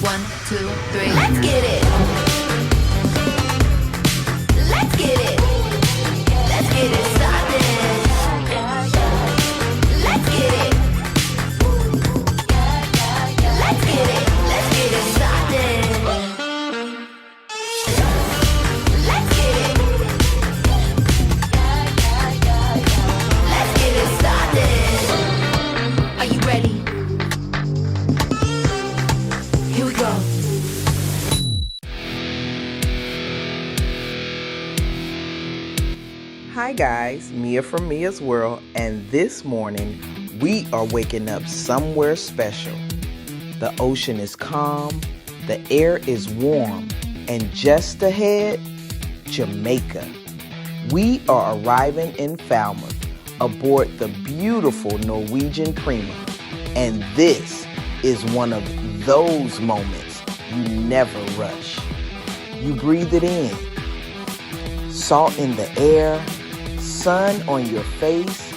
1, 2, 3. Let's get it. Let's get it. Let's get it started. Let's get it. Let's get it. Let's get it started. Let's get it. Let's get it started. Are you ready? Here we go. Hi guys, Mia from Mia's World, and this morning we are waking up somewhere special. The ocean is calm, the air is warm, and just ahead, Jamaica. We are arriving in Falmouth aboard the beautiful Norwegian Prima, and this is one of those moments you never rush. You breathe it in, salt in the air, sun on your face,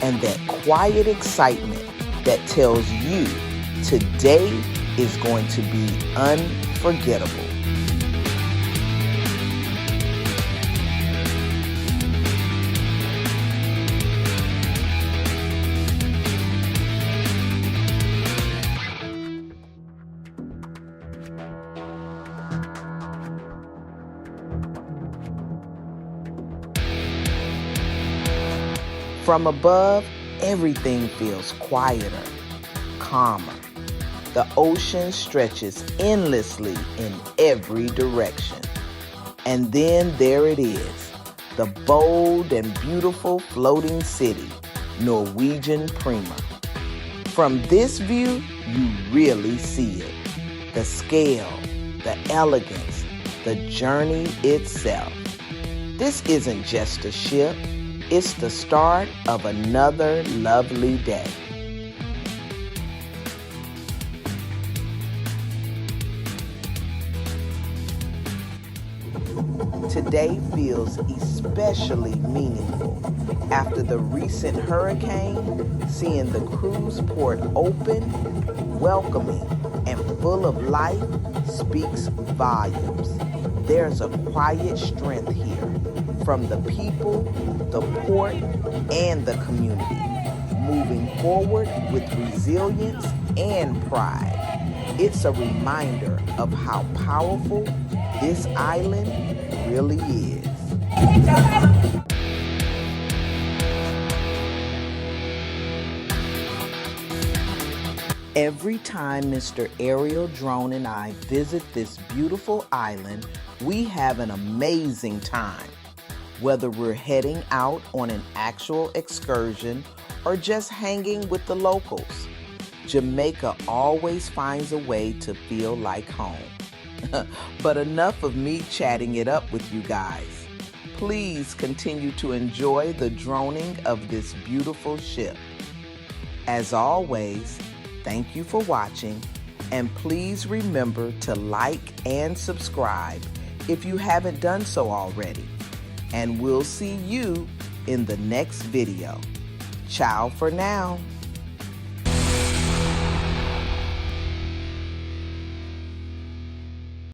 and that quiet excitement that tells you today is going to be unforgettable. From above, everything feels quieter, calmer. The ocean stretches endlessly in every direction. And then there it is, the bold and beautiful floating city, Norwegian Prima. From this view, you really see it. The scale, the elegance, the journey itself. This isn't just a ship. It's the start of another lovely day. Today feels especially meaningful. After the recent hurricane, seeing the cruise port open, welcoming, and full of life speaks volumes. There's a quiet strength here from the people, the port, and the community, moving forward with resilience and pride. It's a reminder of how powerful this island really is. Every time Mr. Aerial Drone and I visit this beautiful island, we have an amazing time. Whether we're heading out on an actual excursion or just hanging with the locals, Jamaica always finds a way to feel like home. But enough of me chatting it up with you guys. Please continue to enjoy the droning of this beautiful ship. As always, thank you for watching, and please remember to like and subscribe if you haven't done so already. And we'll see you in the next video. Ciao for now.